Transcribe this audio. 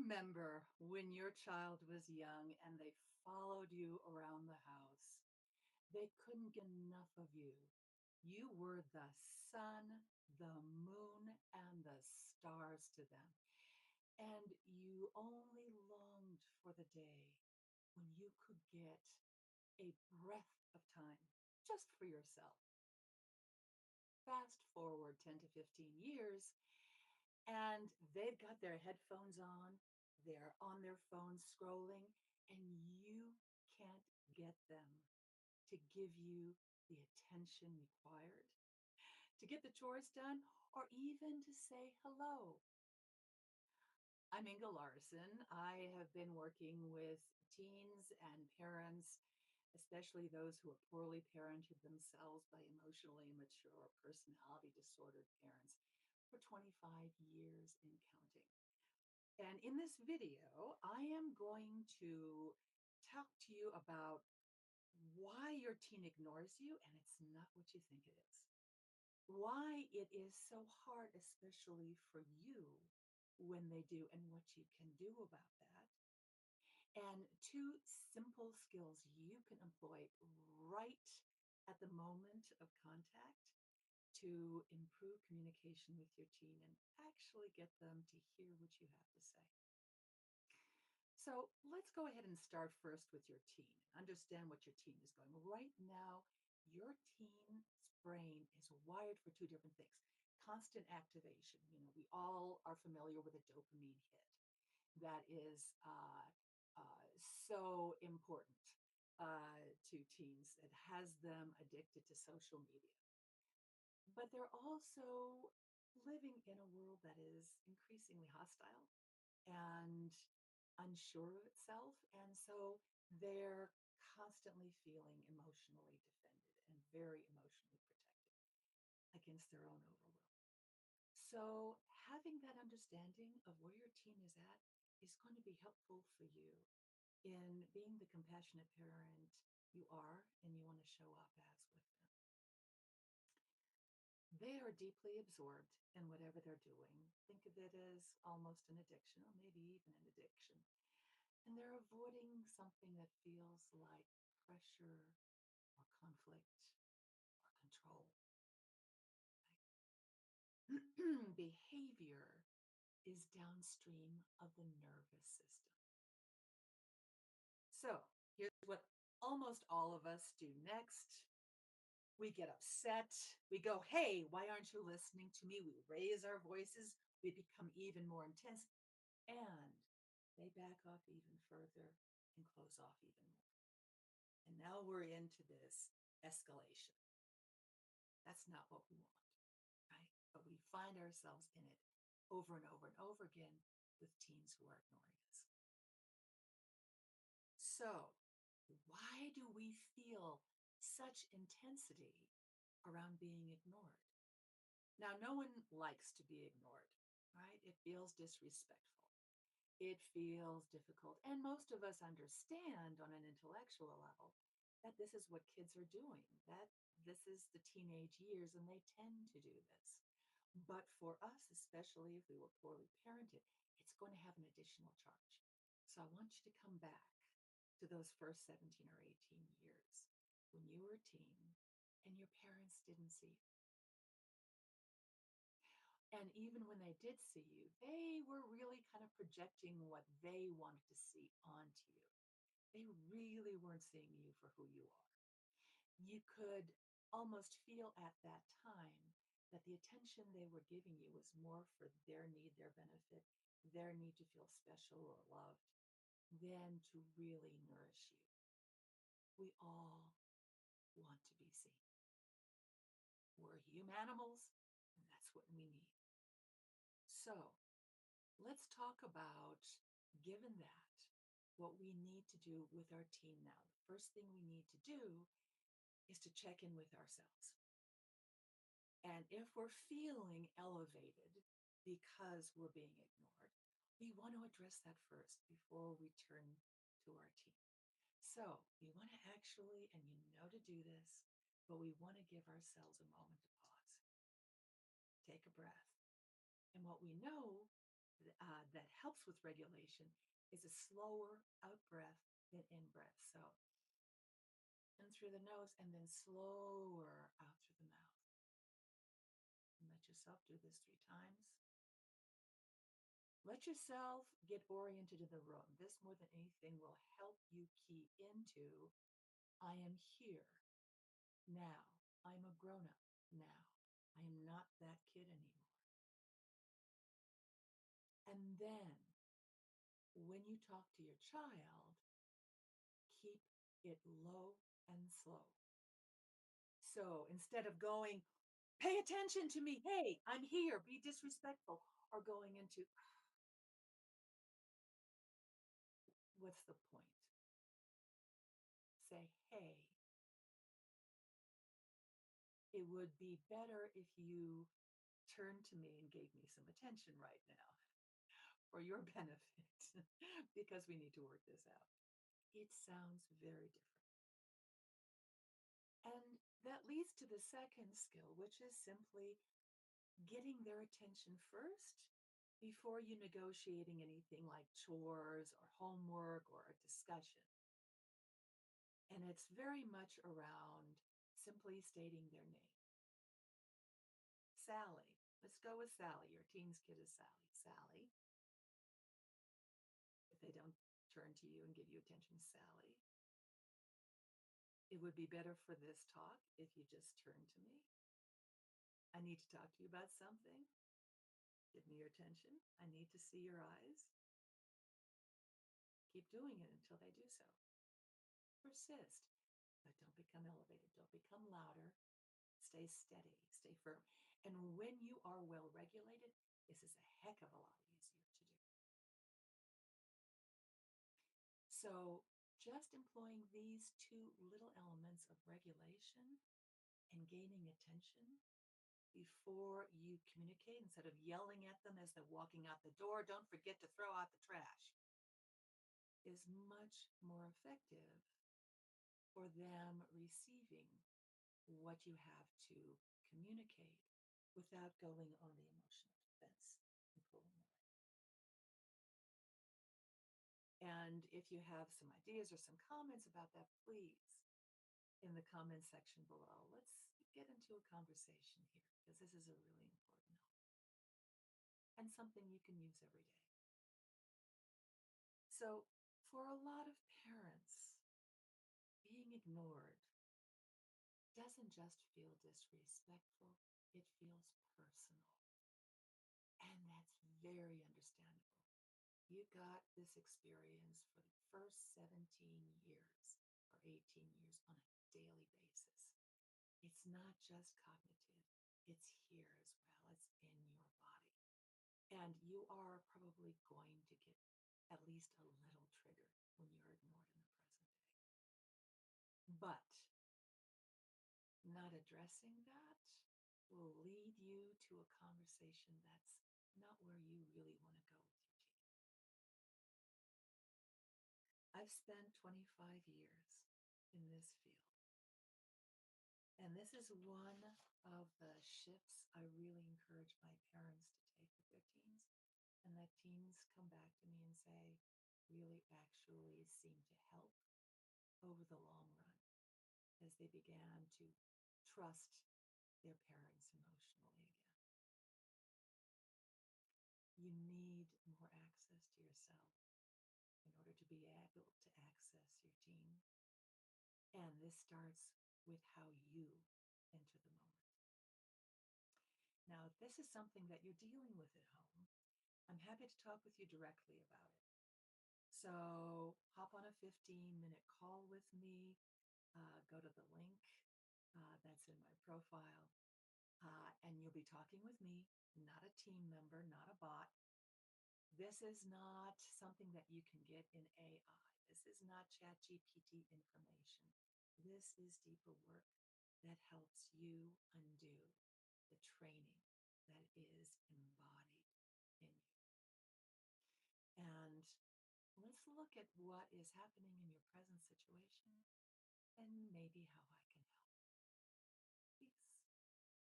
remember when your child was young and they followed you around the house? They couldn't get enough of you. You were the sun, the moon, and the stars to them. And you only longed for the day when you could get a breath of time just for yourself. Fast forward 10 to 15 years, and they've got their headphones on, they're on their phones scrolling, and you can't get them to give you the attention required to get the chores done or even to say hello. I'm Inga Larson. I have been working with teens and parents, especially those who are poorly parented themselves by emotionally immature or personality disordered parents, for 25 years and counting. And in this video, I am going to talk to you about why your teen ignores you and it's not what you think it is. Why it is so hard, especially for you, when they do, and what you can do about that. And two simple skills you can employ right at the moment of contact to improve communication with your teen and actually get them to hear what you have to say. So let's go ahead and start first with your teen. Understand what your teen is going. Right now, your teen's brain is wired for two different things. Constant activation. We all are familiar with a dopamine hit. That is so important to teens. It has them addicted to social media. But they're also living in a world that is increasingly hostile and unsure of itself. And so they're constantly feeling emotionally defended and very emotionally protected against their own overwhelm. So having that understanding of where your teen is at is going to be helpful for you in being the compassionate parent you are and you want to show up as with them. They are deeply absorbed in whatever they're doing. Think of it as almost an addiction, or maybe even an addiction. And they're avoiding something that feels like pressure or conflict or control. Right? Behavior is downstream of the nervous system. So here's what almost all of us do next. We get upset. We go, hey, why aren't you listening to me? We raise our voices. We become even more intense. And they back off even further and close off even more. And now we're into this escalation. That's not what we want, right? But we find ourselves in it over and over and over again with teens who are ignoring us. So, why do we feel such intensity around being ignored? Now, no one likes to be ignored, right? It feels disrespectful. It feels difficult. And most of us understand on an intellectual level that this is what kids are doing, that this is the teenage years, and they tend to do this. But for us, especially if we were poorly parented, it's going to have an additional charge. So I want you to come back to those first 17 or 18 years when you were a teen and your parents didn't see you. And even when they did see you, they were really kind of projecting what they wanted to see onto you. They really weren't seeing you for who you are. You could almost feel at that time that the attention they were giving you was more for their need, their benefit, their need to feel special or loved, than to really nourish you. We all want to be seen. We're humanimals, and that's what we need. So let's talk about, given that, what we need to do with our teen now. The first thing we need to do is to check in with ourselves. And if we're feeling elevated because we're being ignored, we want to address that first before we turn to our teen. So we want to actually, and you know to do this, but we want to give ourselves a moment to pause, take a breath. And what we know that helps with regulation is a slower out breath than in breath. So in through the nose and then slower out through the mouth. And let yourself do this 3 times. Let yourself get oriented in the room. This, more than anything, will help you key into I am here now. I'm a grown up now. I am not that kid anymore. And then when you talk to your child, keep it low and slow. So instead of going, pay attention to me, hey, I'm here, be disrespectful, or going into, what's the point? Say, hey, it would be better if you turned to me and gave me some attention right now for your benefit because we need to work this out. It sounds very different. And that leads to the second skill, which is simply getting their attention first before you negotiating anything like chores or homework or a discussion. And it's very much around simply stating their name. Sally. Let's go with Sally. Your teen's kid is Sally. Sally. If they don't turn to you and give you attention, Sally. It would be better for this talk if you just turn to me. I need to talk to you about something. Give me your attention. I need to see your eyes. Keep doing it until they do so. Persist, but don't become elevated. Don't become louder. Stay steady, stay firm. And when you are well regulated, this is a heck of a lot easier to do. So, just employing these two little elements of regulation and gaining attention before you communicate, instead of yelling at them as they're walking out the door, don't forget to throw out the trash, is much more effective for them receiving what you have to communicate without going on the emotional defense and pulling away. And if you have some ideas or some comments about that, please, in the comment section below, let's get into a conversation here because this is a really important element and something you can use every day. So, for a lot of parents, being ignored doesn't just feel disrespectful, it feels personal. And that's very understandable. You got this experience for the first 17 years or 18 years on a daily basis. It's not just cognitive, it's here as well, it's in your body. And you are probably going to get at least a little triggered when you're ignored in the present day. But not addressing that will lead you to a conversation that's not where you really want to go with your team. I've spent 25 years in this field. And this is one of the shifts I really encourage my parents to take with their teens. And that teens come back to me and say, really actually seem to help over the long run as they began to trust their parents emotionally again. You need more access to yourself in order to be able to access your team. And this starts with how you enter the moment. Now, if this is something that you're dealing with at home, I'm happy to talk with you directly about it. So hop on a 15-minute call with me. Go to the link that's in my profile, and you'll be talking with me, not a team member, not a bot. This is not something that you can get in AI. This is not ChatGPT information. This is deeper work that helps you undo the training that is embodied in you. And let's look at what is happening in your present situation and maybe how I can help.